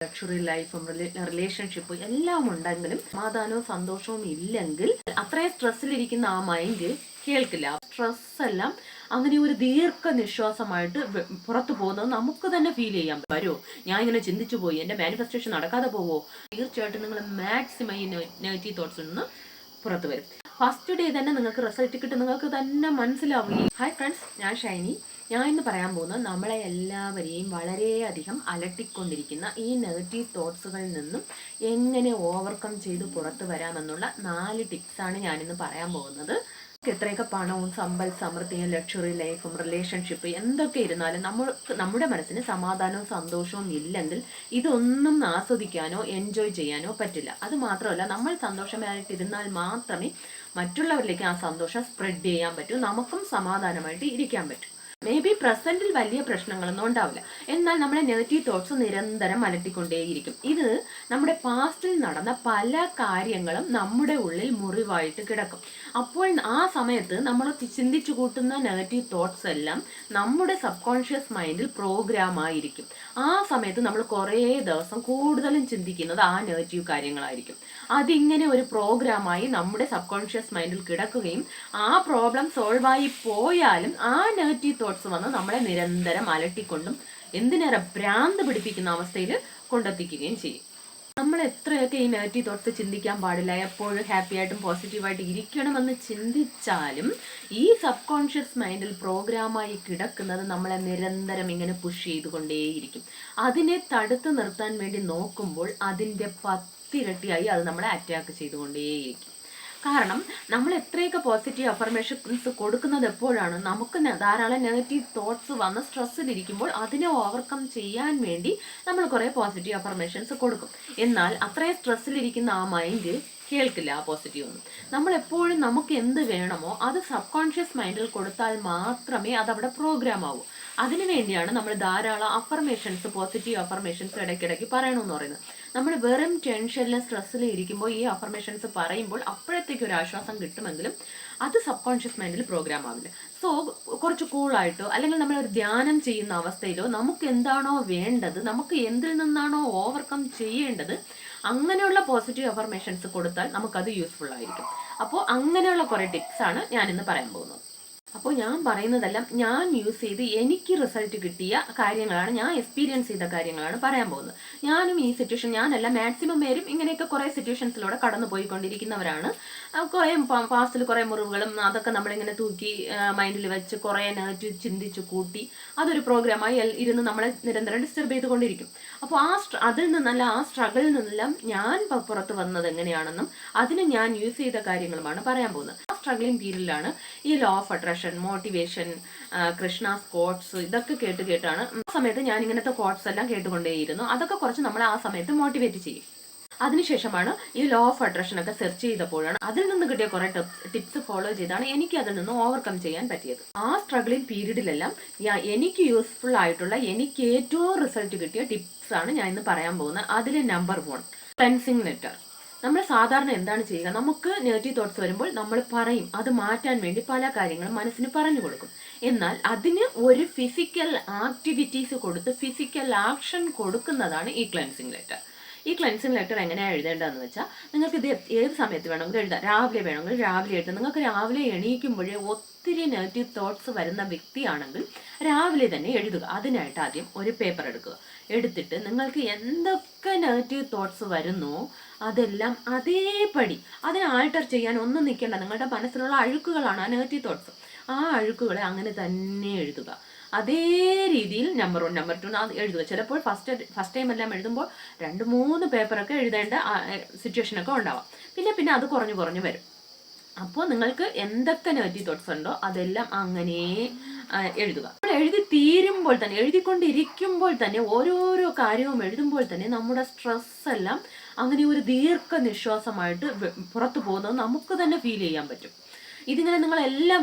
Luxury ലൈഫും റിലേഷൻഷിപ്പും എല്ലാം ഉണ്ടെങ്കിലും സമാധാനവും സന്തോഷവും ഇല്ലെങ്കിൽ അത്രയും സ്ട്രെസ്സിലിരിക്കുന്ന ആ മൈൻഡ് കേൾക്കില്ല. സ്ട്രെസ് എല്ലാം അങ്ങനെ ഒരു ദീർഘനിശ്വാസമായിട്ട് പുറത്തു പോകുന്നത് നമുക്ക് തന്നെ ഫീൽ ചെയ്യാൻ വരുമോ? ഞാൻ ഇങ്ങനെ ചിന്തിച്ചു പോയി, എൻ്റെ മാനിഫെസ്റ്റേഷൻ നടക്കാതെ പോവോ? തീർച്ചയായിട്ടും നിങ്ങൾ മാക്സിമം ഈ നെഗറ്റീവ് തോട്ട്സിൽ നിന്ന് പുറത്തു വരും. ഫസ്റ്റ് ഡേ തന്നെ നിങ്ങൾക്ക് റിസൾട്ട് കിട്ടും, നിങ്ങൾക്ക് തന്നെ മനസ്സിലാവും. ഹായ് ഫ്രണ്ട്സ്, ഞാൻ ഷൈനി. ഞാൻ ഇന്ന് പറയാൻ പോകുന്നത് നമ്മളെ എല്ലാവരെയും വളരെയധികം അലട്ടിക്കൊണ്ടിരിക്കുന്ന ഈ നെഗറ്റീവ് തോട്ട്സുകളിൽ നിന്നും എങ്ങനെ ഓവർകം ചെയ്ത് പുറത്തു വരാമെന്നുള്ള 4 ടിപ്സാണ് ഞാനിന്ന് പറയാൻ പോകുന്നത്. എത്രയൊക്കെ പണവും സമ്പൽ സമൃദ്ധിയും ലക്ഷറി ലൈഫും റിലേഷൻഷിപ്പ് എന്തൊക്കെ ഇരുന്നാലും നമ്മുടെ മനസ്സിന് സമാധാനവും സന്തോഷവും ഇല്ലെങ്കിൽ ഇതൊന്നും ആസ്വദിക്കാനോ എൻജോയ് ചെയ്യാനോ പറ്റില്ല. അത് മാത്രമല്ല, നമ്മൾ സന്തോഷമായിട്ടിരുന്നാൽ മാത്രമേ മറ്റുള്ളവരിലേക്ക് ആ സന്തോഷം സ്പ്രെഡ് ചെയ്യാൻ പറ്റൂ, നമുക്കും സമാധാനമായിട്ട് ഇരിക്കാൻ പറ്റും. മേ ബി പ്രസന്റിൽ വലിയ പ്രശ്നങ്ങളൊന്നും ഉണ്ടാവില്ല, എന്നാൽ നമ്മുടെ നെഗറ്റീവ് തോട്ട്സ് നിരന്തരം അലട്ടിക്കൊണ്ടേയിരിക്കും. ഇത് നമ്മുടെ പാസ്റ്റിൽ നടന്ന പല കാര്യങ്ങളും നമ്മുടെ ഉള്ളിൽ മുറിവായിട്ട് കിടക്കും. അപ്പോൾ ആ സമയത്ത് നമ്മൾ ചിന്തിച്ചു കൂട്ടുന്ന നെഗറ്റീവ് തോട്ട്സ് എല്ലാം നമ്മുടെ സബ് കോൺഷ്യസ് മൈൻഡിൽ പ്രോഗ്രാം ആയിരിക്കും. ആ സമയത്ത് നമ്മൾ കുറേ ദിവസം കൂടുതലും ചിന്തിക്കുന്നത് ആ നെഗറ്റീവ് കാര്യങ്ങളായിരിക്കും. അതിങ്ങനെ ഒരു പ്രോഗ്രാമായി നമ്മുടെ സബ് കോൺഷ്യസ് മൈൻഡിൽ കിടക്കുകയും ആ പ്രോബ്ലം സോൾവ് ആയി പോയാലും ആ നെഗറ്റീവ് തോട്ട്സ് വന്ന് നമ്മളെ നിരന്തരം അലട്ടിക്കൊണ്ടും എന്തിനേറെ ഭ്രാന്ത് പിടിപ്പിക്കുന്ന അവസ്ഥയിൽ കൊണ്ടെത്തിക്കുകയും ചെയ്യും. നമ്മൾ എത്രയൊക്കെ ഈ നെഗറ്റീവ് തോട്ട്സ് ചിന്തിക്കാൻ പാടില്ല, എപ്പോഴും ഹാപ്പി ആയിട്ടും പോസിറ്റീവായിട്ട് ഇരിക്കണമെന്ന് ചിന്തിച്ചാലും ഈ സബ് കോൺഷ്യസ് മൈൻഡിൽ പ്രോഗ്രാമായി കിടക്കുന്നത് നമ്മളെ നിരന്തരം ഇങ്ങനെ പുഷ് ചെയ്തുകൊണ്ടേയിരിക്കും. അതിനെ തടുത്തു നിർത്താൻ വേണ്ടി നോക്കുമ്പോൾ അതിൻ്റെ 10 ഇരട്ടിയായി അത് നമ്മളെ അറ്റാക്ക് ചെയ്തുകൊണ്ടേയിരിക്കും. കാരണം നമ്മൾ എത്രയൊക്കെ പോസിറ്റീവ് അഫർമേഷൻസ് കൊടുക്കുന്നത് എപ്പോഴാണ്, നമുക്ക് ധാരാളം നെഗറ്റീവ് തോട്ട്സ് വന്ന് സ്ട്രെസ്സിലിരിക്കുമ്പോൾ അതിനെ ഓവർകം ചെയ്യാൻ വേണ്ടി നമ്മൾ കുറേ പോസിറ്റീവ് അഫർമേഷൻസ് കൊടുക്കും. എന്നാൽ അത്രയും സ്ട്രെസ്സിലിരിക്കുന്ന ആ മൈൻഡ് കേൾക്കില്ല ആ പോസിറ്റീവ് ഒന്നും. നമ്മൾ എപ്പോഴും നമുക്ക് എന്ത് വേണമോ അത് സബ് കോൺഷ്യസ് മൈൻഡിൽ കൊടുത്താൽ മാത്രമേ അതവിടെ പ്രോഗ്രാം ആവൂ. അതിനുവേണ്ടിയാണ് നമ്മൾ ധാരാളം അഫർമേഷൻസ്, പോസിറ്റീവ് അഫർമേഷൻസ് ഇടയ്ക്കിടയ്ക്ക് പറയണമെന്ന് പറയുന്നത്. നമ്മൾ വെറും ടെൻഷനിലും സ്ട്രെസ്സിലും ഇരിക്കുമ്പോൾ ഈ അഫർമേഷൻസ് പറയുമ്പോൾ അപ്പോഴത്തേക്ക് ഒരു ആശ്വാസം കിട്ടുമെങ്കിലും അത് സബ് കോൺഷ്യസ് മൈൻഡിൽ പ്രോഗ്രാം ആവില്ല. സോ കുറച്ച് കൂളായിട്ടോ അല്ലെങ്കിൽ നമ്മളൊരു ധ്യാനം ചെയ്യുന്ന അവസ്ഥയിലോ നമുക്ക് എന്താണോ വേണ്ടത്, നമുക്ക് എന്തിൽ നിന്നാണോ ഓവർകം ചെയ്യേണ്ടത്, അങ്ങനെയുള്ള പോസിറ്റീവ് അഫർമേഷൻസ് കൊടുത്താൽ നമുക്കത് യൂസ്ഫുൾ ആയിരിക്കും. അപ്പോൾ അങ്ങനെയുള്ള കുറേ ടിപ്സാണ് ഞാനിന്ന് പറയാൻ പോകുന്നത്. അപ്പോൾ ഞാൻ പറയുന്നതെല്ലാം ഞാൻ യൂസ് ചെയ്ത് എനിക്ക് റിസൾട്ട് കിട്ടിയ കാര്യങ്ങളാണ്, ഞാൻ എക്സ്പീരിയൻസ് ചെയ്ത കാര്യങ്ങളാണ് പറയാൻ പോകുന്നത്. ഞാനും ഈ സിറ്റുവേഷൻ, ഞാനല്ല മാക്സിമം പേരും ഇങ്ങനെയൊക്കെ കുറേ സിറ്റുവേഷൻസിലൂടെ കടന്നു പോയിക്കൊണ്ടിരിക്കുന്നവരാണ്. കുറേ പാസ്റ്റിൽ കുറേ മുറിവുകളും അതൊക്കെ നമ്മളിങ്ങനെ തൂക്കി മൈൻഡിൽ വെച്ച് കുറേ നെഗറ്റീവ് ചിന്തിച്ച് കൂട്ടി അതൊരു പ്രോഗ്രാമായി ഇരുന്ന് നമ്മളെ നിരന്തരം ഡിസ്റ്റർബ് ചെയ്തുകൊണ്ടിരിക്കും. അപ്പോൾ അതിൽ നിന്നല്ല, ആ സ്ട്രഗിളിൽ നിന്നെല്ലാം ഞാൻ പുറത്ത് വന്നത് എങ്ങനെയാണെന്നും അതിന് ഞാൻ യൂസ് ചെയ്ത കാര്യങ്ങളുമാണ് പറയാൻ പോകുന്നത്. ആ സ്ട്രഗ്ലിംഗ് പീരീഡിലാണ് ഈ law of attraction, motivation, Krishna's quotes ഇതൊക്കെ കേട്ടാണ് ആ സമയത്ത് ഞാൻ ഇങ്ങനത്തെ കോട്ട്സ് എല്ലാം കേട്ടുകൊണ്ടേയിരുന്നു. അതൊക്കെ കുറച്ച് നമ്മളെ ആ സമയത്ത് മോട്ടിവേറ്റ് ചെയ്യും. അതിനുശേഷമാണ് ഈ ലോ ഓഫ് അട്രാക്ഷൻ ഒക്കെ സെർച്ച് ചെയ്തപ്പോഴാണ് അതിൽ നിന്ന് കിട്ടിയ കുറെ ടിപ്സ് ഫോളോ ചെയ്താണ് എനിക്ക് അതിൽ നിന്ന് ഓവർകം ചെയ്യാൻ പറ്റിയത്. ആ സ്ട്രഗ്ലിംഗ് പീരീഡിലെല്ലാം എനിക്ക് യൂസ്ഫുൾ ആയിട്ടുള്ള, എനിക്ക് ഏറ്റവും റിസൾട്ട് കിട്ടിയ ടിപ്സ് ആണ് ഞാൻ ഇന്ന് പറയാൻ പോകുന്നത്. അതിൽ നമ്പർ 1, ക്ലെൻസിങ് ലെറ്റർ. നമ്മൾ സാധാരണ എന്താണ് ചെയ്യുക, നമുക്ക് നെഗറ്റീവ് തോട്ട്സ് വരുമ്പോൾ നമ്മൾ പറയും, അത് മാറ്റാൻ വേണ്ടി പല കാര്യങ്ങളും മനസ്സിന് പറഞ്ഞു കൊടുക്കും. എന്നാൽ അതിന് ഒരു ഫിസിക്കൽ ആക്ടിവിറ്റീസ് കൊടുത്ത് ഫിസിക്കൽ ആക്ഷൻ കൊടുക്കുന്നതാണ് ഈ ക്ലെൻസിങ് ലെറ്റർ. ഈ ക്ലെൻസിങ് ലെറ്റർ എങ്ങനെയാണ് എഴുതേണ്ടതെന്ന് വെച്ചാൽ, നിങ്ങൾക്ക് ഇത് ഏത് സമയത്ത് വേണമെങ്കിലും എഴുതാം. രാവിലെ വേണമെങ്കിൽ രാവിലെ എഴുതാം. നിങ്ങൾക്ക് രാവിലെ എണീക്കുമ്പോഴേ ഒത്തിരി നെഗറ്റീവ് തോട്ട്സ് വരുന്ന വ്യക്തിയാണെങ്കിൽ രാവിലെ തന്നെ എഴുതുക. അതിനായിട്ട് ആദ്യം ഒരു പേപ്പർ എടുത്തിട്ട് നിങ്ങൾക്ക് എന്തൊക്കെ നെഗറ്റീവ് തോട്ട്സ് വരുന്നോ അതെല്ലാം അതേപടി, അതിനെ ആൾട്ടർ ചെയ്യാൻ ഒന്നും നിൽക്കേണ്ട. നിങ്ങളുടെ മനസ്സിലുള്ള അഴുക്കുകളാണ് ആ നെഗറ്റീവ് തോട്ട്സ്. ആ അഴുക്കുകളെ അങ്ങനെ തന്നെ എഴുതുക. അതേ രീതിയിൽ നമ്പർ 1, നമ്പർ 2 എഴുതുക. ചിലപ്പോൾ ഫസ്റ്റ് ടൈം എല്ലാം എഴുതുമ്പോൾ 2-3 പേപ്പറൊക്കെ എഴുതേണ്ട സിറ്റുവേഷനൊക്കെ ഉണ്ടാവാം. പിന്നെ അത് കുറഞ്ഞു വരും. അപ്പോൾ നിങ്ങൾക്ക് എന്തൊക്കെ നെഗറ്റീവ് തോട്ട്സ് ഉണ്ടോ അതെല്ലാം അങ്ങനെ എഴുതുക. നമ്മൾ എഴുതി തീരുമ്പോൾ തന്നെ, എഴുതിക്കൊണ്ടിരിക്കുമ്പോൾ തന്നെ, ഓരോരോ കാര്യവും എഴുതുമ്പോൾ തന്നെ നമ്മുടെ സ്ട്രെസ് എല്ലാം അങ്ങനെ ഒരു ദീർഘനിശ്വാസമായിട്ട് പുറത്തു പോകുന്നത് നമുക്ക് തന്നെ ഫീൽ ചെയ്യാൻ പറ്റും. ഇതിങ്ങനെ നിങ്ങളെല്ലാം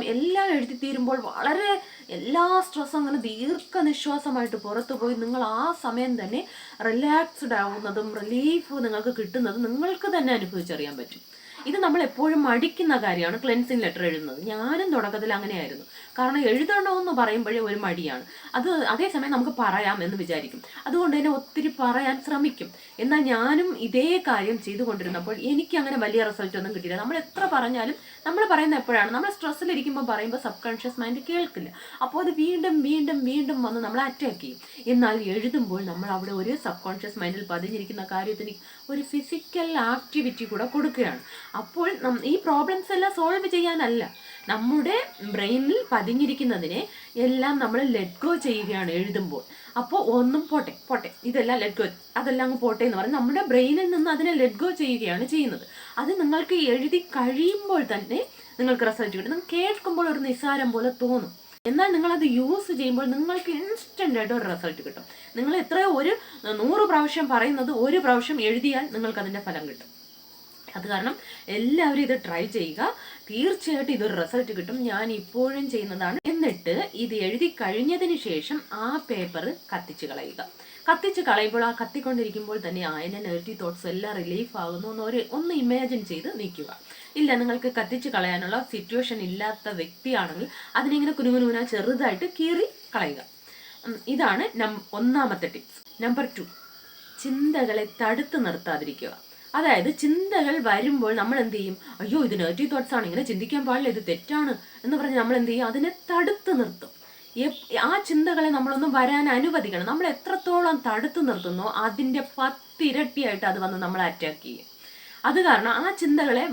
എഴുതി തീരുമ്പോൾ വളരെ എല്ലാ സ്ട്രെസ്സും അങ്ങനെ ദീർഘനിശ്വാസമായിട്ട് പുറത്തു പോയി നിങ്ങൾ ആ സമയം തന്നെ റിലാക്സ്ഡ് ആവുന്നതും റിലീഫ് നിങ്ങൾക്ക് കിട്ടുന്നതും നിങ്ങൾക്ക് തന്നെ അനുഭവിച്ചറിയാൻ പറ്റും. ഇത് നമ്മൾ എപ്പോഴും മടിക്കുന്ന കാര്യമാണ് ക്ലെൻസിങ് ലെറ്റർ എഴുതുന്നത്. ഞാനും തുടക്കത്തിൽ അങ്ങനെയായിരുന്നു. കാരണം എഴുതണമെന്ന് പറയുമ്പോഴേ ഒരു മടിയാണ്. അതേസമയം നമുക്ക് പറയാം എന്ന് വിചാരിക്കും. അതുകൊണ്ട് തന്നെ ഒത്തിരി പറയാൻ ശ്രമിക്കും. എന്നാൽ ഞാനും ഇതേ കാര്യം ചെയ്തുകൊണ്ടിരുന്നപ്പോൾ എനിക്ക് അങ്ങനെ വലിയ റിസൾട്ട് ഒന്നും കിട്ടിയില്ല. നമ്മൾ എത്ര പറഞ്ഞാലും നമ്മൾ പറയുന്ന എപ്പോഴാണ് നമ്മൾ സ്ട്രെസ്സിലിരിക്കുമ്പോൾ പറയുമ്പോൾ സബ് കോൺഷ്യസ് മൈൻഡ് കേൾക്കില്ല. അപ്പോൾ അത് വീണ്ടും വീണ്ടും വീണ്ടും വന്ന് നമ്മളെ അറ്റാക്ക് ചെയ്യും. എന്നാൽ എഴുതുമ്പോൾ നമ്മൾ അവിടെ ഒരു സബ് കോൺഷ്യസ് മൈൻഡിൽ പതിഞ്ഞിരിക്കുന്ന കാര്യത്തിന് ഒരു ഫിസിക്കൽ ആക്ടിവിറ്റി കൂടെ കൊടുക്കുകയാണ്. അപ്പോൾ ഈ പ്രോബ്ലംസ് എല്ലാം സോൾവ് ചെയ്യാനല്ല, നമ്മുടെ ബ്രെയിനിൽ പതിഞ്ഞിരിക്കുന്നതിനെ എല്ലാം നമ്മൾ ലെറ്റ് ഗോ ചെയ്യുകയാണ് എഴുതുമ്പോൾ. അപ്പോൾ ഒന്നും പോട്ടെ പോട്ടെ ഇതെല്ലാം ലെറ്റ് ഗോ, അതെല്ലാം അങ്ങ് പോട്ടെ എന്ന് പറഞ്ഞ് നമ്മുടെ ബ്രെയിനിൽ നിന്ന് അതിനെ ലെറ്റ് ഗോ ചെയ്യുകയാണ് ചെയ്യുന്നത്. അത് നിങ്ങൾക്ക് എഴുതി കഴിയുമ്പോൾ തന്നെ നിങ്ങൾക്ക് റിസൾട്ട് കിട്ടും. നിങ്ങൾക്ക് കേൾക്കുമ്പോൾ ഒരു നിസ്സാരം പോലെ തോന്നും. എന്നാൽ നിങ്ങളത് യൂസ് ചെയ്യുമ്പോൾ നിങ്ങൾക്ക് ഇൻസ്റ്റൻ്റ് ആയിട്ട് ഒരു റിസൾട്ട് കിട്ടും. നിങ്ങൾ എത്രയോ 100 പ്രാവശ്യം പറയുന്നത് 1 പ്രാവശ്യം എഴുതിയാൽ നിങ്ങൾക്ക് അതിൻ്റെ ഫലം കിട്ടും. അത് കാരണം എല്ലാവരും ഇത് ട്രൈ ചെയ്യുക. തീർച്ചയായിട്ടും ഇതൊരു റിസൾട്ട് കിട്ടും. ഞാൻ ഇപ്പോഴും ചെയ്യുന്നതാണ്. എന്നിട്ട് ഇത് എഴുതി കഴിഞ്ഞതിന് ശേഷം ആ പേപ്പർ കത്തിച്ച് കളയുക. കത്തിച്ച് കളയുമ്പോൾ ആ കത്തിക്കൊണ്ടിരിക്കുമ്പോൾ തന്നെ അതിൻ്റെ നെഗറ്റീവ് തോട്ട്സ് എല്ലാം റിലീഫ് ആകുന്നു ഒന്ന് ഇമാജിൻ ചെയ്ത് നിൽക്കുക. ഇല്ല, നിങ്ങൾക്ക് കത്തിച്ച് കളയാനുള്ള സിറ്റുവേഷൻ ഇല്ലാത്ത വ്യക്തിയാണെങ്കിൽ അതിനിങ്ങനെ കുനുകുനുവിന ചെറുതായിട്ട് കീറി കളയുക. ഇതാണ് ഒന്നാമത്തെ ടിപ്സ്. നമ്പർ 2, ചിന്തകളെ തടുത്ത് നിർത്താതിരിക്കുക. അതായത് ചിന്തകൾ വരുമ്പോൾ നമ്മൾ എന്ത് ചെയ്യും? അയ്യോ, ഇത് നെഗറ്റീവ് തോട്ട്സ് ആണ്, ഇങ്ങനെ ചിന്തിക്കാൻ പാടില്ല, ഇത് തെറ്റാണ് എന്ന് പറഞ്ഞ് നമ്മൾ എന്ത് ചെയ്യും? അതിനെ തടുത്ത് നിർത്തും. ആ ചിന്തകളെ നമ്മളൊന്നും വരാൻ അനുവദിക്കണം. നമ്മൾ എത്രത്തോളം തടുത്തു നിർത്തുന്നോ അതിൻ്റെ 10 ഇരട്ടിയായിട്ട് അത് വന്ന് നമ്മളെ അറ്റാക്ക് ചെയ്യും. അത് കാരണം ആ ചിന്തകളെ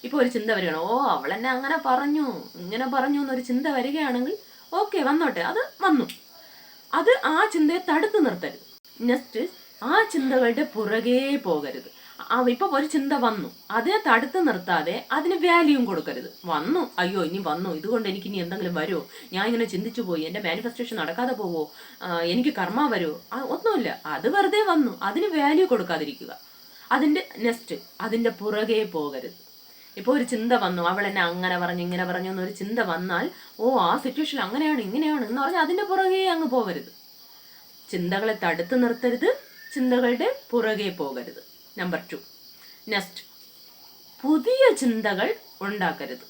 ഇപ്പോൾ ഒരു ചിന്ത വരികയാണ്, അവളെന്നെ അങ്ങനെ പറഞ്ഞു ഇങ്ങനെ പറഞ്ഞു എന്നൊരു ചിന്ത വരികയാണെങ്കിൽ ഓക്കെ, വന്നോട്ടെ, അത് വന്നു. ആ ചിന്തയെ തടുത്തു നിർത്തരുത്. നെക്സ്റ്റ്, ആ ചിന്തകളുടെ പുറകെ പോകരുത്. ഇപ്പൊ ഒരു ചിന്ത വന്നു, അതിനെ തടുത്ത് നിർത്താതെ അതിന് വാല്യൂം കൊടുക്കരുത്. വന്നു, അയ്യോ ഇനി വന്നു, ഇതുകൊണ്ട് എനിക്ക് ഇനി എന്തെങ്കിലും വരുമോ, ഞാൻ ഇങ്ങനെ ചിന്തിച്ചു പോയി, എൻ്റെ മാനിഫെസ്റ്റേഷൻ നടക്കാതെ പോവോ, എനിക്ക് കർമ്മ വരുമോ, ഒന്നുമില്ല, അത് വെറുതെ വന്നു, അതിന് വാല്യൂ കൊടുക്കാതിരിക്കുക. അതിൻ്റെ പുറകെ പോകരുത്. ഇപ്പോൾ ഒരു ചിന്ത വന്നു, അവൾ എന്നെ അങ്ങനെ പറഞ്ഞു ഇങ്ങനെ പറഞ്ഞു എന്നൊരു ചിന്ത വന്നാൽ ആ സിറ്റുവേഷൻ അങ്ങനെയാണ് ഇങ്ങനെയാണ് എന്ന് പറഞ്ഞാൽ അതിൻ്റെ പുറകെ അങ്ങ് പോകരുത്. ചിന്തകളെ തടുത്ത് നിർത്തരുത്, ചിന്തകളുടെ പുറകെ പോകരുത്. നമ്പർ 2, നെക്സ്റ്റ്, പുതിയ ചിന്തകൾ ഉണ്ടാക്കരുത്.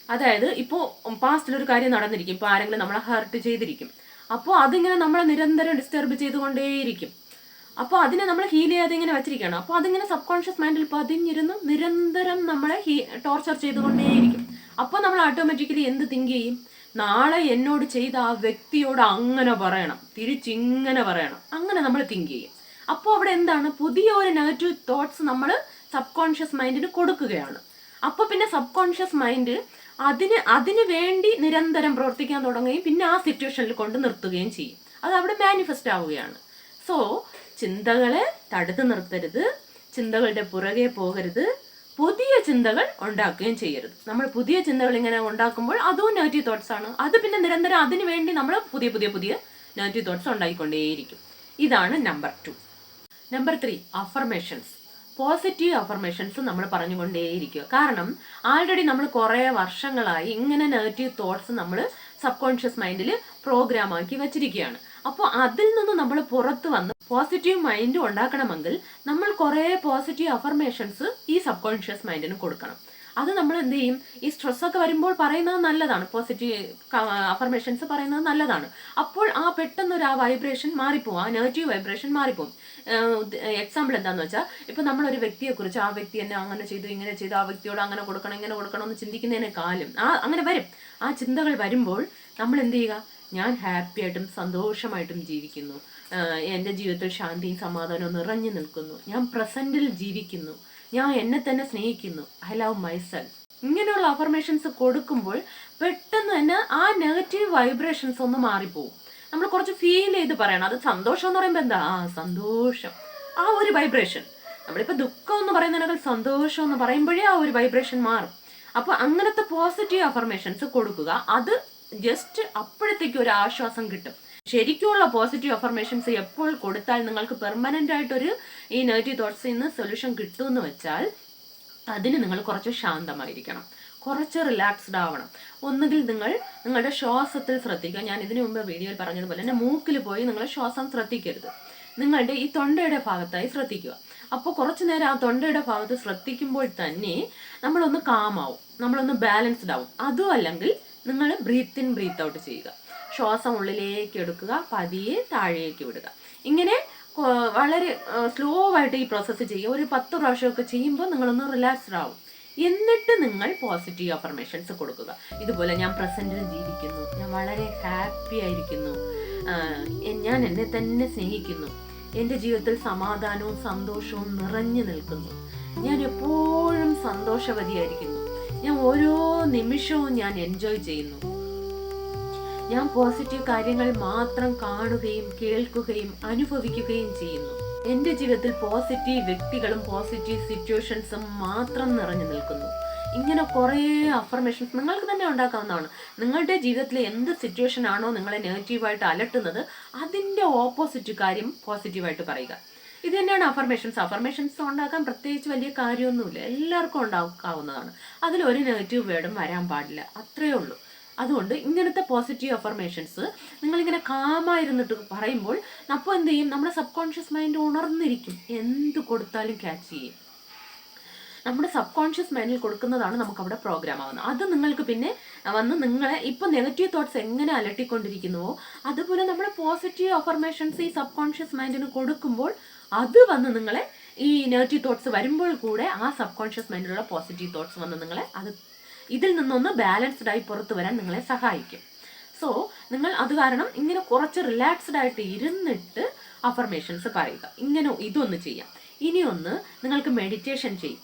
അതായത് ഇപ്പോൾ പാസ്റ്റിലൊരു കാര്യം നടന്നിരിക്കും, ഇപ്പോൾ ആരെങ്കിലും നമ്മളെ ഹർട്ട് ചെയ്തിരിക്കും, അപ്പോൾ അതിങ്ങനെ നമ്മളെ നിരന്തരം ഡിസ്റ്റർബ് ചെയ്തുകൊണ്ടേയിരിക്കും. അപ്പോൾ അതിനെ നമ്മൾ ഹീൽ ചെയ്യാതെ ഇങ്ങനെ വെച്ചിരിക്കുകയാണ്. അപ്പോൾ അതിങ്ങനെ സബ് കോൺഷ്യസ് മൈൻഡിൽ പതിഞ്ഞിരുന്ന് നിരന്തരം നമ്മളെ ടോർച്ചർ ചെയ്തുകൊണ്ടേയിരിക്കും. അപ്പോൾ നമ്മൾ ഓട്ടോമാറ്റിക്കലി എന്ത് തിങ്ക് ചെയ്യും? നാളെ എന്നോട് ചെയ്ത ആ വ്യക്തിയോട് അങ്ങനെ പറയണം, തിരിച്ചിങ്ങനെ പറയണം, അങ്ങനെ നമ്മൾ തിങ്ക് ചെയ്യും. അപ്പോൾ അവിടെ എന്താണ്? പുതിയ ഒരു നെഗറ്റീവ് തോട്ട്സ് നമ്മൾ സബ് കോൺഷ്യസ് മൈൻഡിന് കൊടുക്കുകയാണ്. അപ്പോൾ പിന്നെ സബ് കോൺഷ്യസ് മൈൻഡ് അതിന് വേണ്ടി നിരന്തരം പ്രവർത്തിക്കാൻ തുടങ്ങുകയും പിന്നെ ആ സിറ്റുവേഷനിൽ കൊണ്ട് നിർത്തുകയും ചെയ്യും. അത് അവിടെ മാനിഫെസ്റ്റ് ആവുകയാണ്. സോ ചിന്തകളെ തടുത്ത് നിർത്തരുത്, ചിന്തകളുടെ പുറകെ പോകരുത്, പുതിയ ചിന്തകൾ ഉണ്ടാക്കുകയും ചെയ്യരുത്. നമ്മൾ പുതിയ ചിന്തകൾ ഇങ്ങനെ ഉണ്ടാക്കുമ്പോൾ അതും നെഗറ്റീവ് തോട്ട്സ് ആണ്. അത് പിന്നെ നിരന്തരം അതിന് വേണ്ടി നമ്മൾ പുതിയ പുതിയ പുതിയ നെഗറ്റീവ് തോട്ട്സ് ഉണ്ടായിക്കൊണ്ടേയിരിക്കും. ഇതാണ് number 2. Number 3, affirmations. Positive affirmations നമ്മൾ പറഞ്ഞുകൊണ്ടേയിരിക്കുക. കാരണം ആൾറെഡി നമ്മൾ കുറേ വർഷങ്ങളായി ഇങ്ങനെ നെഗറ്റീവ് തോട്ട്സ് നമ്മൾ സബ് കോൺഷ്യസ് മൈൻഡിൽ പ്രോഗ്രാം ആക്കി വെച്ചിരിക്കുകയാണ്. അപ്പോൾ അതിൽ നിന്ന് നമ്മൾ പുറത്ത് വന്ന് പോസിറ്റീവ് മൈൻഡ് ഉണ്ടാക്കണമെങ്കിൽ നമ്മൾ കുറേ പോസിറ്റീവ് അഫർമേഷൻസ് ഈ സബ് കോൺഷ്യസ് മൈൻഡിന് കൊടുക്കണം. അത് നമ്മൾ എന്ത് ചെയ്യും? ഈ സ്ട്രെസ്സൊക്കെ വരുമ്പോൾ പറയുന്നത് നല്ലതാണ്, പോസിറ്റീവ് അഫർമേഷൻസ് പറയുന്നത് നല്ലതാണ്. അപ്പോൾ പെട്ടെന്നൊരു വൈബ്രേഷൻ മാറിപ്പോവും, ആ നെഗറ്റീവ് വൈബ്രേഷൻ മാറിപ്പോവും. എക്സാമ്പിൾ എന്താണെന്ന് വെച്ചാൽ, ഇപ്പം നമ്മളൊരു വ്യക്തിയെക്കുറിച്ച് ആ വ്യക്തി എന്നെ അങ്ങനെ ചെയ്തു ഇങ്ങനെ ചെയ്തു, ആ വ്യക്തിയോട് അങ്ങനെ കൊടുക്കണം ഇങ്ങനെ കൊടുക്കണം എന്ന് ചിന്തിക്കുന്നതിനേക്കാളും അങ്ങനെ വരും. ആ ചിന്തകൾ വരുമ്പോൾ നമ്മൾ എന്ത് ചെയ്യുക? ഞാൻ ഹാപ്പി ആയിട്ടും സന്തോഷമായിട്ടും ജീവിക്കുന്നു, എൻ്റെ ജീവിതത്തിൽ ശാന്തിയും സമാധാനവും നിറഞ്ഞു നിൽക്കുന്നു, ഞാൻ പ്രസൻറ്റിൽ ജീവിക്കുന്നു, ഞാൻ എന്നെ തന്നെ സ്നേഹിക്കുന്നു, ഐ ലവ് മൈസെൽഫ്. ഇങ്ങനെയുള്ള അഫർമേഷൻസ് കൊടുക്കുമ്പോൾ പെട്ടെന്ന് തന്നെ ആ നെഗറ്റീവ് വൈബ്രേഷൻസ് ഒന്ന് മാറിപ്പോവും. നമ്മൾ കുറച്ച് ഫീൽ ചെയ്ത് പറയണം. അത് സന്തോഷം എന്ന് പറയുമ്പോൾ എന്താ? സന്തോഷം, ആ ഒരു വൈബ്രേഷൻ. നമ്മളിപ്പോൾ ദുഃഖം എന്ന് പറയുന്നതിനേക്കാൾ സന്തോഷം എന്ന് പറയുമ്പോഴേ ആ ഒരു വൈബ്രേഷൻ മാറും. അപ്പോൾ അങ്ങനത്തെ പോസിറ്റീവ് അഫർമേഷൻസ് കൊടുക്കുക. അത് ജസ്റ്റ് അപ്പോഴത്തേക്ക് ഒരു ആശ്വാസം കിട്ടും. ശരിക്കുമുള്ള പോസിറ്റീവ് അഫർമേഷൻസ് എപ്പോൾ കൊടുത്താൽ നിങ്ങൾക്ക് പെർമനൻ്റ് ആയിട്ടൊരു ഈ നെഗറ്റീവ് തോട്ട്സിൽ നിന്ന് സൊല്യൂഷൻ കിട്ടുമെന്ന് വെച്ചാൽ അതിന് നിങ്ങൾ കുറച്ച് ശാന്തമായിരിക്കണം, കുറച്ച് റിലാക്സ്ഡ് ആവണം. ഒന്നുകിൽ നിങ്ങളുടെ ശ്വാസത്തിൽ ശ്രദ്ധിക്കുക. ഞാൻ ഇതിനു മുമ്പ് വീഡിയോയിൽ പറഞ്ഞതുപോലെ തന്നെ മൂക്കിൽ പോയി നിങ്ങൾ ശ്വാസം ശ്രദ്ധിക്കരുത്. നിങ്ങളുടെ ഈ തൊണ്ടയുടെ ഭാഗത്തായി ശ്രദ്ധിക്കുക. അപ്പോൾ കുറച്ചു നേരം ആ തൊണ്ടയുടെ ഭാഗത്ത് ശ്രദ്ധിക്കുമ്പോൾ തന്നെ നമ്മളൊന്ന് കാമാവും, നമ്മളൊന്ന് ബാലൻസ്ഡ് ആവും. അതും അല്ലെങ്കിൽ നിങ്ങൾ ബ്രീത്ത് ഇൻ ബ്രീത്ത് ഔട്ട് ചെയ്യുക. ശ്വാസം ഉള്ളിലേക്ക് എടുക്കുക, പതിയെ താഴേക്ക് വിടുക. ഇങ്ങനെ വളരെ സ്ലോ ആയിട്ട് ഈ പ്രോസസ്സ് ചെയ്യുക. ഒരു 10 പ്രാവശ്യമൊക്കെ ചെയ്യുമ്പോൾ നിങ്ങളൊന്ന് റിലാക്സ്ഡ് ആവും. എന്നിട്ട് നിങ്ങൾ പോസിറ്റീവ് അഫർമേഷൻസ് കൊടുക്കുക. ഇതുപോലെ ഞാൻ പ്രസന്റിൽ ജീവിക്കുന്നു, ഞാൻ വളരെ ഹാപ്പി ആയിരിക്കുന്നു, ഞാൻ എന്നെ തന്നെ സ്നേഹിക്കുന്നു, എൻ്റെ ജീവിതത്തിൽ സമാധാനവും സന്തോഷവും നിറഞ്ഞു നിൽക്കുന്നു, ഞാൻ എപ്പോഴും സന്തോഷവതിയായിരിക്കുന്നു, ഞാൻ ഓരോ നിമിഷവും ഞാൻ എൻജോയ് ചെയ്യുന്നു, ഞാൻ പോസിറ്റീവ് കാര്യങ്ങൾ മാത്രം കാണുകയും കേൾക്കുകയും അനുഭവിക്കുകയും ചെയ്യുന്നു, എൻ്റെ ജീവിതത്തിൽ പോസിറ്റീവ് വ്യക്തികളും പോസിറ്റീവ് സിറ്റുവേഷൻസും മാത്രം നിറഞ്ഞു നിൽക്കുന്നു. ഇങ്ങനെ കുറേ അഫർമേഷൻസ് നിങ്ങൾക്ക് തന്നെ ഉണ്ടാക്കാവുന്നതാണ്. നിങ്ങളുടെ ജീവിതത്തിലെ എന്ത് സിറ്റുവേഷൻ ആണോ നിങ്ങളെ നെഗറ്റീവായിട്ട് അലട്ടുന്നത്, അതിൻ്റെ ഓപ്പോസിറ്റ് കാര്യം പോസിറ്റീവായിട്ട് പറയുക. ഇത് തന്നെയാണ് അഫർമേഷൻസ്. അഫർമേഷൻസ് ഉണ്ടാക്കാൻ പ്രത്യേകിച്ച് വലിയ കാര്യമൊന്നുമില്ല, എല്ലാവർക്കും ഉണ്ടാക്കാവുന്നതാണ്. അതിലൊരു നെഗറ്റീവ് വേർഡും വരാൻ പാടില്ല, അത്രയേ ഉള്ളൂ. അതുകൊണ്ട് ഇങ്ങനത്തെ പോസിറ്റീവ് അഫർമേഷൻസ് നിങ്ങളിങ്ങനെ കാമായിരുന്നിട്ട് പറയുമ്പോൾ അപ്പോൾ എന്ത് ചെയ്യും, നമ്മുടെ സബ് കോൺഷ്യസ് മൈൻഡ് ഉണർന്നിരിക്കും, എന്ത് കൊടുത്താലും ക്യാച്ച് ചെയ്യും. നമ്മുടെ സബ് കോൺഷ്യസ് മൈൻഡിൽ കൊടുക്കുന്നതാണ് നമുക്ക് അവിടെ പ്രോഗ്രാം ആവുന്നത്. അത് നിങ്ങൾക്ക് പിന്നെ വന്ന് നിങ്ങളെ ഇപ്പം നെഗറ്റീവ് തോട്ട്സ് എങ്ങനെ അലട്ടിക്കൊണ്ടിരിക്കുന്നുവോ അതുപോലെ നമ്മുടെ പോസിറ്റീവ് അഫർമേഷൻസ് ഈ സബ് കോൺഷ്യസ് മൈൻഡിന് കൊടുക്കുമ്പോൾ അത് വന്ന് നിങ്ങളെ ഈ നെഗറ്റീവ് തോട്ട്സ് വരുമ്പോൾ കൂടെ ആ സബ് കോൺഷ്യസ് മൈൻഡിലുള്ള പോസിറ്റീവ് തോട്ട്സ് വന്ന് നിങ്ങളെ അത് ഇതിൽ നിന്നൊന്ന് ബാലൻസ്ഡ് ആയി പുറത്തു വരാൻ നിങ്ങളെ സഹായിക്കും. സോ നിങ്ങൾ അത് കാരണം ഇങ്ങനെ കുറച്ച് റിലാക്സ്ഡ് ആയിട്ട് ഇരുന്നിട്ട് അഫർമേഷൻസ് പറയുക. ഇങ്ങനെ ഇതൊന്ന് ചെയ്യാം. ഇനിയൊന്ന് നിങ്ങൾക്ക് മെഡിറ്റേഷൻ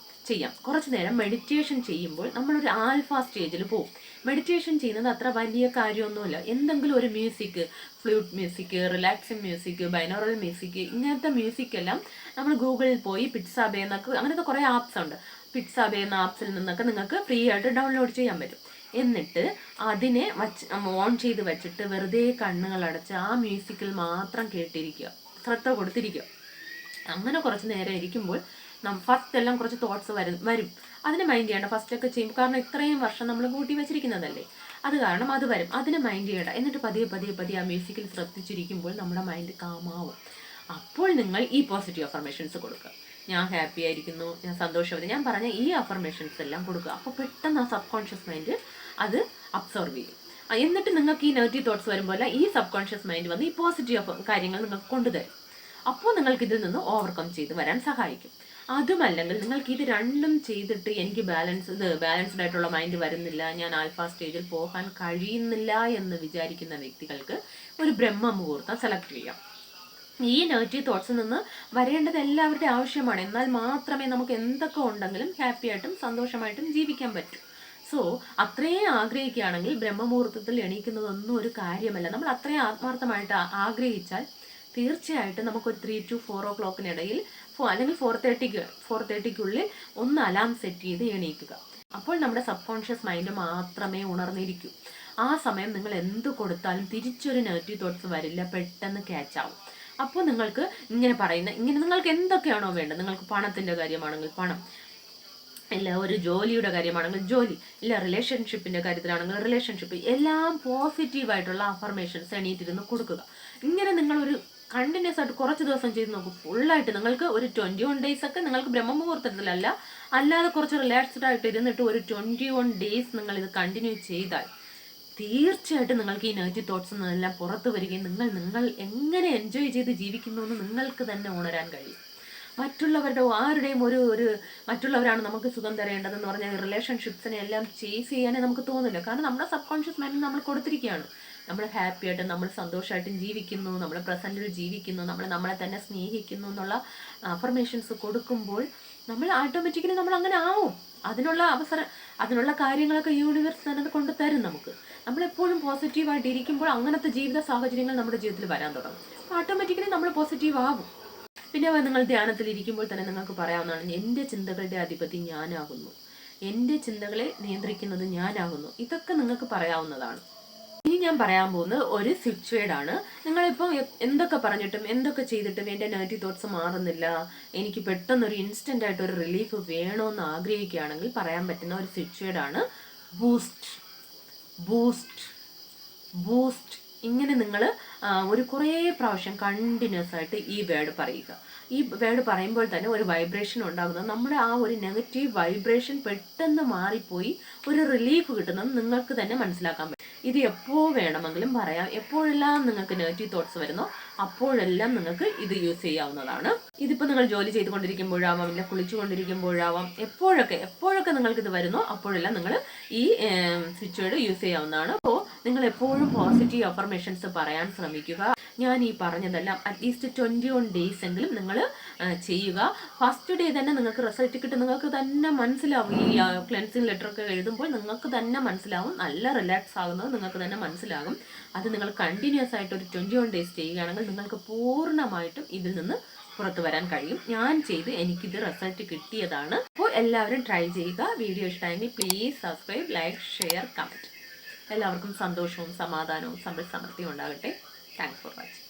ചെയ്യാം. കുറച്ച് നേരം മെഡിറ്റേഷൻ ചെയ്യുമ്പോൾ നമ്മളൊരു ആൽഫ സ്റ്റേജിൽ പോകും. മെഡിറ്റേഷൻ ചെയ്യുന്നത് അത്ര വലിയ കാര്യമൊന്നുമില്ല. എന്തെങ്കിലും ഒരു music, flute music, relaxing music, binaural music, ഇങ്ങനത്തെ മ്യൂസിക് എല്ലാം നമ്മൾ ഗൂഗിളിൽ പോയി പിറ്റ്സാബേ എന്നൊക്കെ അങ്ങനത്തെ കുറേ ആപ്സ് ഉണ്ട്. പിറ്റ്സാബേ എന്ന ആപ്സിൽ നിന്നൊക്കെ നിങ്ങൾക്ക് ഫ്രീ ആയിട്ട് ഡൗൺലോഡ് ചെയ്യാൻ പറ്റും. എന്നിട്ട് അതിനെ ഓൺ ചെയ്ത് വെച്ചിട്ട് വെറുതെ കണ്ണുകളടച്ച് ആ മ്യൂസിക്കിൽ മാത്രം കേട്ടിരിക്കുക, ശ്രദ്ധ കൊടുത്തിരിക്കുക. അങ്ങനെ കുറച്ച് നേരം ഇരിക്കുമ്പോൾ ഫസ്റ്റ് എല്ലാം കുറച്ച് തോട്ട്സ് വരും. അതിനെ മൈൻഡ് ചെയ്യേണ്ട ഫസ്റ്റൊക്കെ ചെയ്യുമ്പോൾ, കാരണം ഇത്രയും വർഷം നമ്മൾ കൂട്ടി വെച്ചിരിക്കുന്നതല്ലേ, അത് കാരണം അത് വരും. അതിനെ മൈൻഡ് ചെയ്യേണ്ട. എന്നിട്ട് പതിയെ ആ മ്യൂസിക്കിൽ ശ്രദ്ധിച്ചിരിക്കുമ്പോൾ നമ്മുടെ മൈൻഡ് കാമാവും. അപ്പോൾ നിങ്ങൾ ഈ പോസിറ്റീവ് അഫർമേഷൻസ് കൊടുക്കുക. ഞാൻ ഹാപ്പി ആയിരിക്കുന്നു, ഞാൻ സന്തോഷവതി, ഞാൻ പറഞ്ഞ ഈ അഫർമേഷൻസ് എല്ലാം കൊടുക്കുക. അപ്പോൾ പെട്ടെന്ന് ആ സബ് കോൺഷ്യസ് മൈൻഡ് അത് അബ്സോർവ് ചെയ്യും. എന്നിട്ട് നിങ്ങൾക്ക് ഈ നെഗറ്റീവ് തോട്ട്സ് വരുമ്പോൾ ഈ സബ് കോൺഷ്യസ് മൈൻഡ് വന്ന് ഈ പോസിറ്റീവ് കാര്യങ്ങൾ നിങ്ങൾക്ക് കൊണ്ടുതരും. അപ്പോൾ നിങ്ങൾക്ക് ഇതിൽ നിന്ന് ഓവർകം ചെയ്ത് വരാൻ സഹായിക്കും. അതുമല്ലെങ്കിൽ നിങ്ങൾക്ക് ഇത് രണ്ടും ചെയ്തിട്ട് എനിക്ക് ബാലൻസ്ഡ് ആയിട്ടുള്ള മൈൻഡ് വരുന്നില്ല, ഞാൻ ആൽഫ സ്റ്റേജിൽ പോകാൻ കഴിയുന്നില്ല എന്ന് വിചാരിക്കുന്ന വ്യക്തികൾക്ക് ഒരു ബ്രഹ്മ മുഹൂർത്തം സെലക്ട് ചെയ്യാം. ഈ നെഗറ്റീവ് തോട്ട്സിൽ നിന്ന് വരേണ്ടത് എല്ലാവരുടെ ആവശ്യമാണ്. എന്നാൽ മാത്രമേ നമുക്ക് എന്തൊക്കെ ഉണ്ടെങ്കിലും ഹാപ്പി ആയിട്ടും സന്തോഷമായിട്ടും ജീവിക്കാൻ പറ്റൂ. സോ അത്രയും ആഗ്രഹിക്കുകയാണെങ്കിൽ ബ്രഹ്മമുഹൂർത്തത്തിൽ എണീക്കുന്നതൊന്നും ഒരു കാര്യമല്ല. നമ്മൾ അത്രയും ആത്മാർത്ഥമായിട്ട് ആഗ്രഹിച്ചാൽ തീർച്ചയായിട്ടും നമുക്കൊരു 3 to 4 o'clock അല്ലെങ്കിൽ 4:30 ഒന്ന് അലാം സെറ്റ് ചെയ്ത് എണീക്കുക. അപ്പോൾ നമ്മുടെ സബ് കോൺഷ്യസ് മൈൻഡ് മാത്രമേ ഉണർന്നിരിക്കൂ. ആ സമയം നിങ്ങൾ എന്ത് കൊടുത്താലും തിരിച്ചൊരു നെഗറ്റീവ് തോട്ട്സ് വരില്ല, പെട്ടെന്ന് ക്യാച്ച് ആവും. അപ്പോൾ നിങ്ങൾക്ക് ഇങ്ങനെ നിങ്ങൾക്ക് എന്തൊക്കെയാണോ വേണ്ടത്, നിങ്ങൾക്ക് പണത്തിൻ്റെ കാര്യമാണെങ്കിൽ പണം, ഇല്ല ഒരു ജോലിയുടെ കാര്യമാണെങ്കിൽ ജോലി, ഇല്ല റിലേഷൻഷിപ്പിൻ്റെ കാര്യത്തിലാണെങ്കിൽ റിലേഷൻഷിപ്പ്, എല്ലാം പോസിറ്റീവായിട്ടുള്ള അഫർമേഷൻസ് എണീറ്റിരുന്ന് കൊടുക്കുക. ഇങ്ങനെ നിങ്ങളൊരു കണ്ടിന്യൂസ് ആയിട്ട് കുറച്ച് ദിവസം ചെയ്ത് നോക്കും. ഫുള്ളായിട്ട് നിങ്ങൾക്ക് ഒരു 21 days ഒക്കെ നിങ്ങൾക്ക് ബ്രഹ്മമുഹൂർത്തത്തിലല്ല, അല്ലാതെ കുറച്ച് റിലാക്സ്ഡ് ആയിട്ട് ഇരുന്നിട്ട് ഒരു 21 days നിങ്ങൾ ഇത് കണ്ടിന്യൂ ചെയ്താൽ തീർച്ചയായിട്ടും നിങ്ങൾക്ക് ഈ നെഗറ്റീവ് തോട്ട്സ് എല്ലാം പുറത്തു വരികയും നിങ്ങൾ എങ്ങനെ എൻജോയ് ചെയ്ത് ജീവിക്കുന്നു എന്ന് നിങ്ങൾക്ക് തന്നെ ഉണരാൻ കഴിയും. ആരുടെയും മറ്റുള്ളവരാണ് നമുക്ക് സുഖം തരേണ്ടതെന്ന് പറഞ്ഞാൽ റിലേഷൻഷിപ്സിനെ എല്ലാം ചേസ് ചെയ്യാനേ നമുക്ക് തോന്നില്ല. കാരണം നമ്മുടെ സബ് കോൺഷ്യസ് മൈൻഡിൽ നമ്മൾ കൊടുത്തിരിക്കുകയാണ്, നമ്മൾ ഹാപ്പി ആയിട്ടും നമ്മൾ സന്തോഷമായിട്ടും ജീവിക്കുന്നു, നമ്മൾ പ്രസന്റിൽ ജീവിക്കുന്നു, നമ്മളെ തന്നെ സ്നേഹിക്കുന്നു എന്നുള്ള അഫർമേഷൻസ് കൊടുക്കുമ്പോൾ നമ്മൾ ഓട്ടോമാറ്റിക്കലി നമ്മൾ അങ്ങനെ ആവും. അതിനുള്ള കാര്യങ്ങളൊക്കെ യൂണിവേഴ്സ് തന്നെ കൊണ്ട് തരും നമുക്ക്. നമ്മളെപ്പോഴും പോസിറ്റീവായിട്ട് ഇരിക്കുമ്പോൾ അങ്ങനത്തെ ജീവിത സാഹചര്യങ്ങൾ നമ്മുടെ ജീവിതത്തിൽ വരാൻ തുടങ്ങും. ഓട്ടോമാറ്റിക്കലി നമ്മൾ പോസിറ്റീവ് ആവും. പിന്നെ നിങ്ങൾ ധ്യാനത്തിൽ ഇരിക്കുമ്പോൾ തന്നെ നിങ്ങൾക്ക് പറയാവുന്നതാണ്, എൻ്റെ ചിന്തകളുടെ അധിപതി ഞാനാകുന്നു, എൻ്റെ ചിന്തകളെ നിയന്ത്രിക്കുന്നത് ഞാനാകുന്നു. ഇതൊക്കെ നിങ്ങൾക്ക് പറയാവുന്നതാണ്. ഇനി ഞാൻ പറയാൻ പോകുന്നത് ഒരു സ്വിച്ച് വേർഡാണ്. നിങ്ങളിപ്പോൾ എന്തൊക്കെ പറഞ്ഞിട്ടും എന്തൊക്കെ ചെയ്തിട്ടും എൻ്റെ നെഗറ്റീവ് തോട്ട്സ് മാറുന്നില്ല, എനിക്ക് പെട്ടെന്നൊരു ഇൻസ്റ്റൻ്റ് ആയിട്ട് ഒരു റിലീഫ് വേണമെന്ന് ആഗ്രഹിക്കുകയാണെങ്കിൽ പറയാൻ പറ്റുന്ന ഒരു സ്വിച്ച് വേർഡാണ് ബൂസ്റ്റ്. ബൂസ്റ്റ് ബൂസ്റ്റ് ഇങ്ങനെ നിങ്ങൾ ഒരു കുറേ പ്രാവശ്യം കണ്ടിന്യൂസ് ആയിട്ട് ഈ വേർഡ് പറയുക. ഈ വേർഡ് പറയുമ്പോൾ തന്നെ ഒരു വൈബ്രേഷൻ ഉണ്ടാകുന്നത്. നമ്മുടെ ആ ഒരു നെഗറ്റീവ് വൈബ്രേഷൻ പെട്ടെന്ന് മാറിപ്പോയി ഒരു റിലീഫ് കിട്ടുന്നത് നിങ്ങൾക്ക് തന്നെ മനസ്സിലാക്കാൻ പറ്റും. ഇത് എപ്പോൾ വേണമെങ്കിലും പറയാം. എപ്പോഴെല്ലാം നിങ്ങൾക്ക് നെഗറ്റീവ് തോട്ട്സ് വരുന്നോ അപ്പോഴെല്ലാം നിങ്ങൾക്ക് ഇത് യൂസ് ചെയ്യാവുന്നതാണ്. ഇതിപ്പോൾ നിങ്ങൾ ജോലി ചെയ്തുകൊണ്ടിരിക്കുമ്പോഴാവാം, ഇല്ല കുളിച്ചുകൊണ്ടിരിക്കുമ്പോഴാവാം, എപ്പോഴൊക്കെ നിങ്ങൾക്ക് ഇത് വരുന്നോ അപ്പോഴെല്ലാം നിങ്ങൾ ഈ സ്വിച്ച് വേർഡ് യൂസ് ചെയ്യാവുന്നതാണ്. അപ്പോൾ നിങ്ങൾ എപ്പോഴും പോസിറ്റീവ് അഫർമേഷൻസ് പറയാൻ ശ്രമിക്കുക. ഞാൻ ഈ പറഞ്ഞതെല്ലാം അറ്റ്ലീസ്റ്റ് 21 ഡേയ്സ് എങ്കിലും നിങ്ങൾ ചെയ്യുക. ഫസ്റ്റ് ഡേ തന്നെ നിങ്ങൾക്ക് റിസൾട്ട് കിട്ടും. നിങ്ങൾക്ക് തന്നെ മനസ്സിലാവും. ഈ ക്ലെൻസിങ് ലെറ്റർ ഒക്കെ എഴുതുമ്പോൾ നിങ്ങൾക്ക് തന്നെ മനസ്സിലാവും. നല്ല റിലാക്സ് ആകുന്നത് നിങ്ങൾക്ക് തന്നെ മനസ്സിലാകും. അത് നിങ്ങൾ കണ്ടിന്യൂസ് ആയിട്ട് ഒരു 21 ഡേയ്സ് ചെയ്യുകയാണെങ്കിൽ നിങ്ങൾക്ക് പൂർണ്ണമായിട്ടും ഇതിൽ നിന്ന് പുറത്തു വരാൻ കഴിയും. ഞാൻ ചെയ്ത് എനിക്കിത് റിസൾട്ട് കിട്ടിയതാണ്. അപ്പോൾ എല്ലാവരും ട്രൈ ചെയ്യുക. വീഡിയോ ഇഷ്ടമായെങ്കിൽ please subscribe, like, share, comment. എല്ലാവർക്കും സന്തോഷവും സമാധാനവും സമൃദ്ധിയും ഉണ്ടാകട്ടെ. Thanks for watching.